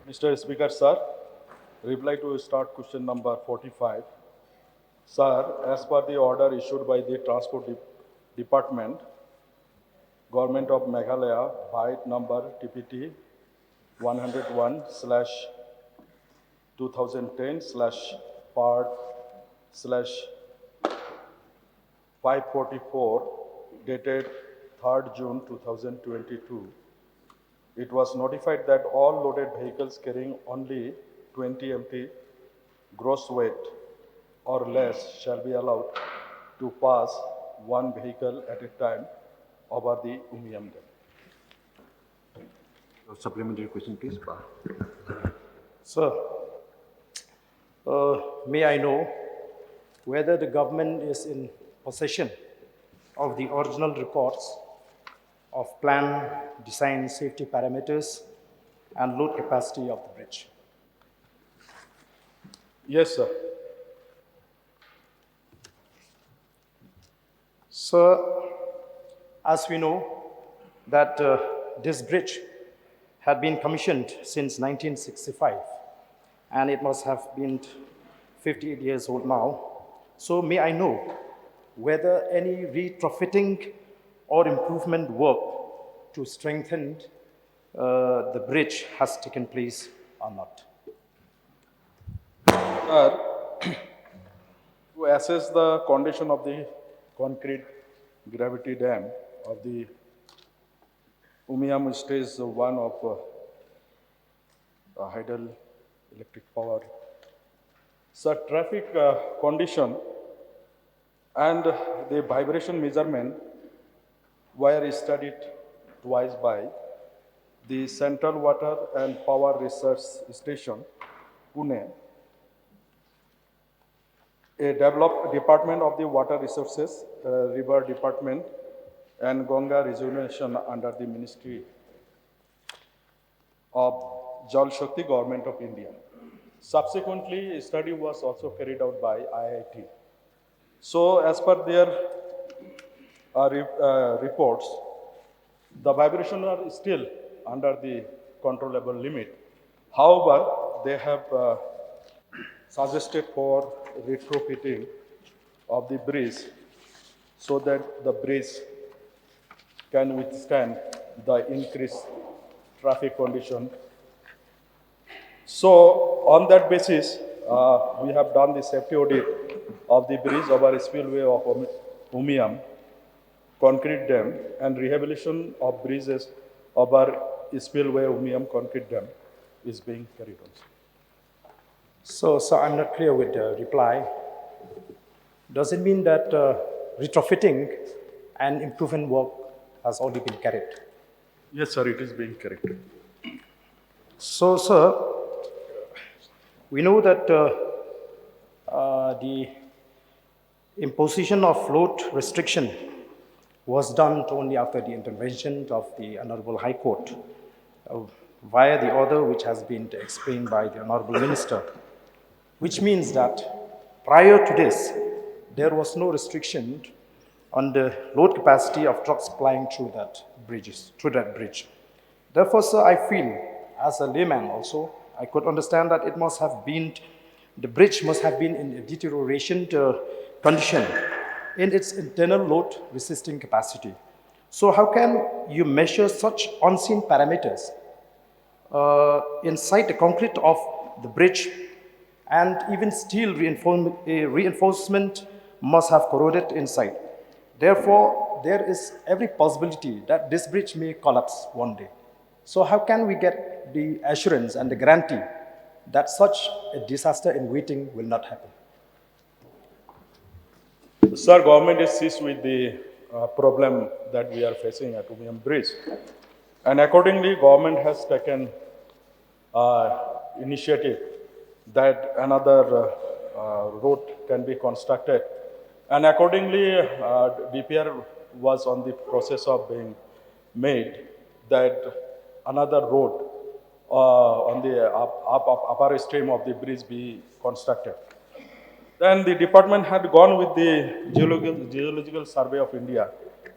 Mr. Speaker, sir, reply to start question number 45. Sir, as per the order issued by the Transport Department, Government of Meghalaya, by number TPT 101 slash 2010 slash part slash 544 dated 3rd June 2022, it was notified that all loaded vehicles carrying only 20 MT gross weight or less shall be allowed to pass one vehicle at a time over the Umiam Dam. Supplementary question, please. Sir, may I know whether the government is in possession of the original records of plan, design, safety parameters, and load capacity of the bridge? Yes, sir. Sir, as we know that this bridge had been commissioned since 1965, and it must have been 58 years old now. So may I know whether any retrofitting or improvement work to strengthen the bridge has taken place or not? Sir, to assess the condition of the concrete gravity dam of the Umiam stage 1 of hydroelectric power. Sir, traffic condition and the vibration measurement were studied twice by the Central Water and Power Research Station, Pune, a developed department of the Water Resources, River Department, and Ganga Rejuvenation under the Ministry of Jal Shakti, Government of India. Subsequently, a study was also carried out by IIT. So, as per their reports, the vibration are still under the controllable limit. However, they have suggested for retrofitting of the bridge so that the bridge can withstand the increased traffic condition. So, on that basis, we have done the safety audit of the bridge over spillway of Umiam, concrete dam, and rehabilitation of bridges over spillway Umiam concrete dam is being carried on. So I'm not clear with the reply. Does it mean that retrofitting and improvement work has already been carried? Yes, sir, it is being carried. So, sir, we know that the imposition of load restriction was done only after the intervention of the Honorable High Court via the order which has been explained by the Honorable Minister, which means that prior to this, there was no restriction on the load capacity of trucks plying through that bridge. Therefore, sir, I feel, as a layman also, I could understand that it must have been, the bridge must have been in a deterioration condition in its internal load resisting capacity. So how can you measure such unseen parameters inside the concrete of the bridge, and even steel reinforcement must have corroded inside? Therefore, there is every possibility that this bridge may collapse one day. So how can we get the assurance and the guarantee that such a disaster in waiting will not happen? Sir, government is seized with the problem that we are facing at Umiam Bridge. And accordingly, government has taken initiative that another road can be constructed. And accordingly, DPR was on the process of being made that another road on the upper stream of the bridge be constructed. Then the department had gone with the Geological Survey of India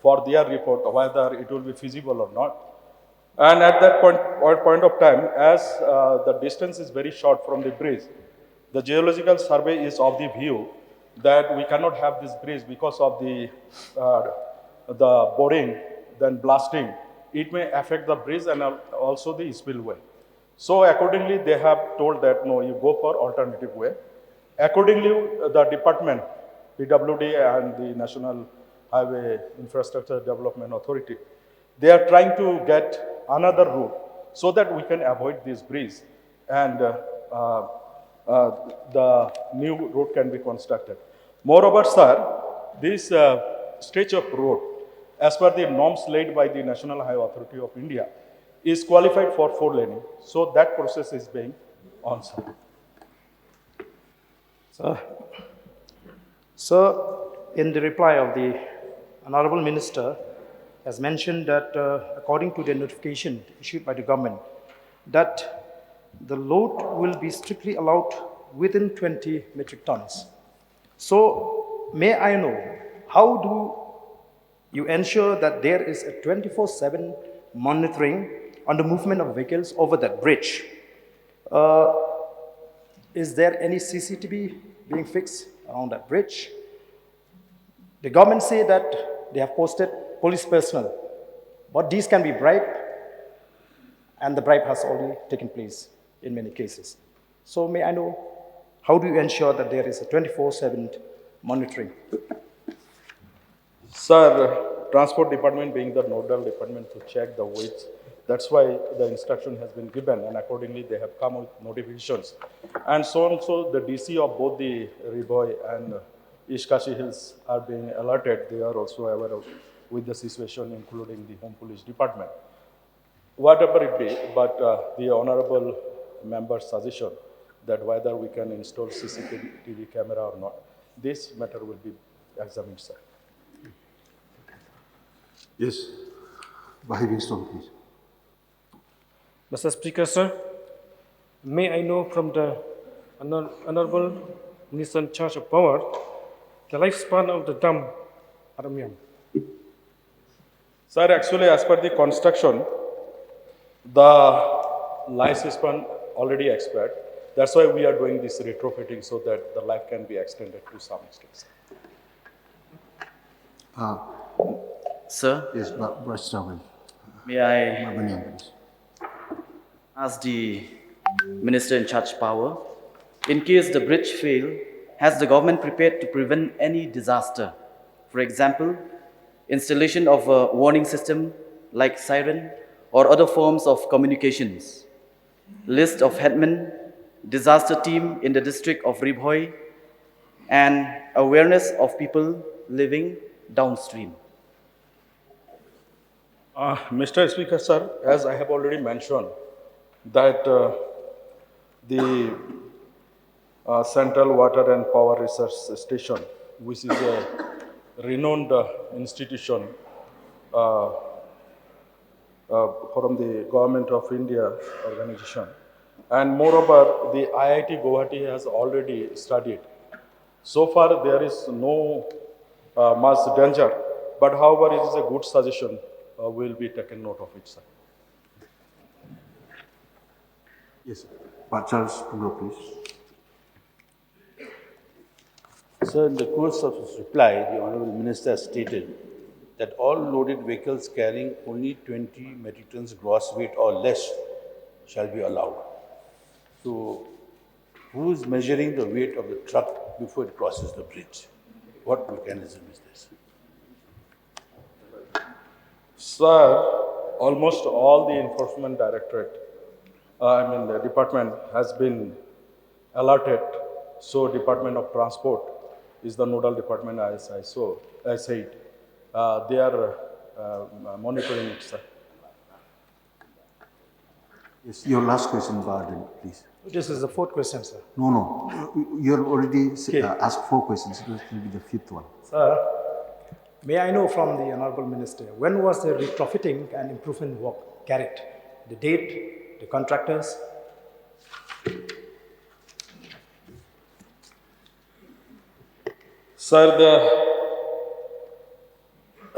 for their report whether it will be feasible or not. And at that point of time, as the distance is very short from the bridge, the geological survey is of the view that we cannot have this bridge because of the boring, then blasting. It may affect the bridge and also the spillway. So accordingly, they have told that no, you go for alternative way. Accordingly, the department, PWD and the National Highway Infrastructure Development Authority, they are trying to get another route so that we can avoid this bridge and the new road can be constructed. Moreover, sir, this stretch of road, as per the norms laid by the National Highway Authority of India, is qualified for 4-laning. So that process is being on, sir. So, in the reply of the Honorable Minister, has mentioned that according to the notification issued by the government, that the load will be strictly allowed within 20 metric tons. So, may I know, how do you ensure that there is a 24/7 monitoring on the movement of vehicles over that bridge? Is there any CCTV being fixed around that bridge? The government say that they have posted police personnel, but these can be bribed, and the bribe has already taken place in many cases. So may I know, how do you ensure that there is a 24/7 monitoring? Sir, Transport Department being the nodal department to check the weights, that's why the instruction has been given, and accordingly they have come with notifications. And so also the DC of both the Riboy and East Kashi Hills are being alerted. They are also aware of with the situation, including the Home Police Department. Whatever it be, but the honorable member's suggestion that whether we can install CCTV camera or not, this matter will be examined, sir. Yes, Bahir Winston, please. Mr. Speaker, sir, may I know from the Honorable Minister in charge of power the lifespan of the dam at Umiam? Sir, actually, as per the construction, the lifespan already expired. That's why we are doing this retrofitting so that the life can be extended to some extent. Sir, Yes, Bryce Travel. may I Mabanian, please. ask the Minister in charge power, in case the bridge fail, has the government prepared to prevent any disaster? For example, installation of a warning system like siren or other forms of communications, list of headmen, disaster team in the district of Ribhoi, and awareness of people living downstream. Mr. Speaker, sir, as I have already mentioned, that the Central Water and Power Research Station, which is a renowned institution from the Government of India organization, and moreover, the IIT Guwahati has already studied. So far, there is no much danger, but however, it is a good suggestion. Will be taken note of it, sir. Yes, Charles Puglo, please. Sir, in the course of his reply, the Honourable Minister has stated that all loaded vehicles carrying only 20 metric tons gross weight or less shall be allowed. So, who is measuring the weight of the truck before it crosses the bridge? What mechanism is this? Sir, almost all the enforcement directorate, the department has been alerted. So Department of Transport is the nodal department, as I said. They are monitoring it, sir. Yes, your last question, Bardin, please. This is the fourth question, sir. No. You have already asked 4 questions. It will be the 5th one. Sir, may I know from the Honorable Minister, when was the retrofitting and improvement work carried? The date, the contractors? Sir, the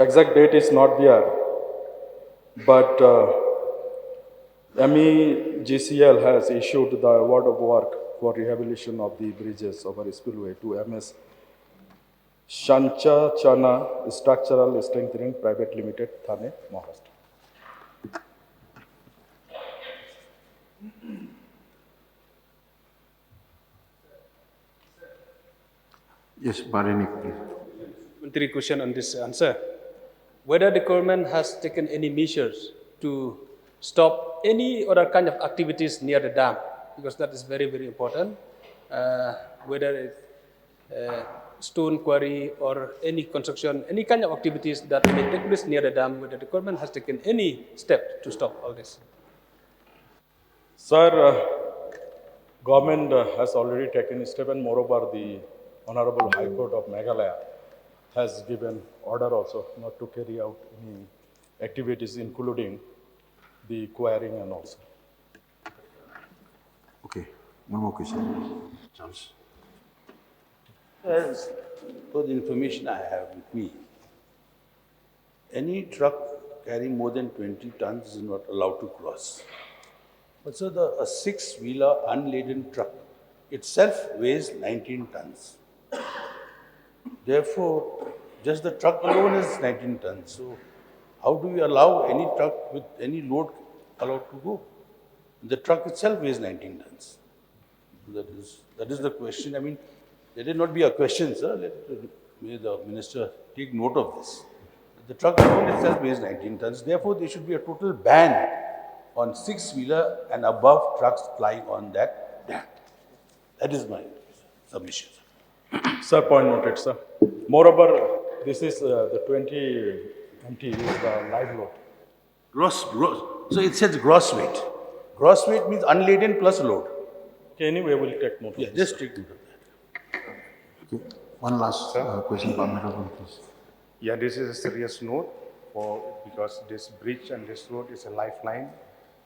exact date is not there, but MEGCL has issued the award of work for rehabilitation of the bridges over spillway to MS Shancha Chana Structural Strengthening Private Limited, Thane, Maharashtra. Yes, Bharani, please. Three question on this answer. Whether the government has taken any measures to stop any other kind of activities near the dam, because that is very, very important. Whether it's stone quarry or any construction, any kind of activities that may take place near the dam, whether the government has taken any step to stop all this. Sir, government has already taken a step, and moreover, the Honorable High Court of Meghalaya has given order also not to carry out any activities, including the quarrying and also. Okay, one more question. Charles. As per the information I have with me, any truck carrying more than 20 tons is not allowed to cross. But so a six-wheeler unladen truck itself weighs 19 tons. Therefore, just the truck alone is 19 tons. So how do we allow any truck with any load allowed to go? The truck itself weighs 19 tons. That is the question. I mean, let it not be a question, sir. May the minister take note of this. The truck alone itself weighs 19 tons. Therefore, there should be a total ban on six-wheeler and above trucks plying on that dam. That is my submission. Sir, point noted, sir. Moreover, this is the 20 MT is the live load. Gross. So it says gross weight. Gross weight means unladen plus load. Okay, anyway, we'll take note of Yeah, this, just sir. take note of that. Okay, one last question for Honorable, please. Yeah, this is a serious note because this bridge and this road is a lifeline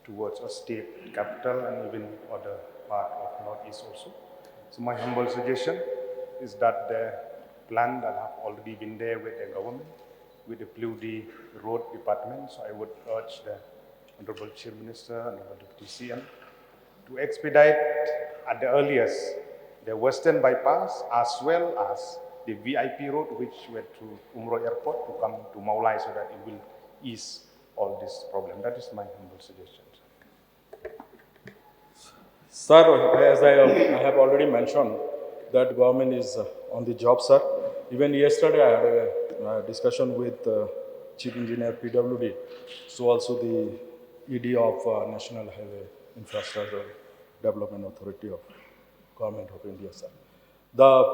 towards a state capital and even other part of Northeast also. So my humble suggestion is that the plan that have already been there with the government, with the PUD road department, so I would urge the Honorable Chief Minister and the Deputy CM to expedite at the earliest the western bypass as well as the VIP road which went through Umroh Airport to come to Maulai so that it will ease all this problem. That is my humble suggestion. Sir, as I have already mentioned, that government is on the job, sir. Even yesterday, I had a discussion with Chief Engineer PWD, so also the ED of National Highway Infrastructure Development Authority of Government of India, sir. The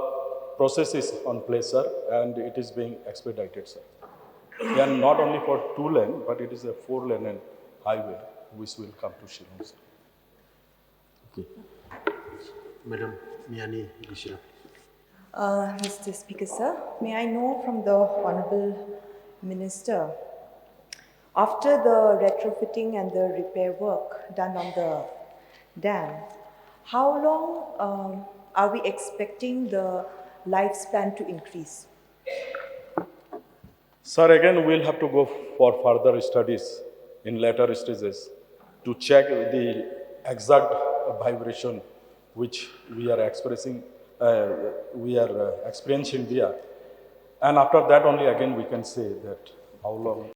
process is on place, sir, and it is being expedited, sir. And not only for 2-lane, but it is a 4-lane highway which will come to Shillong, sir. Okay. Madam Miani Ishira. Mr. Speaker, sir, may I know from the Honorable Minister, after the retrofitting and the repair work done on the dam, how long are we expecting the lifespan to increase? Sir, again, we'll have to go for further studies in later stages to check the exact vibration which we are experiencing there. And after that only again we can say that how long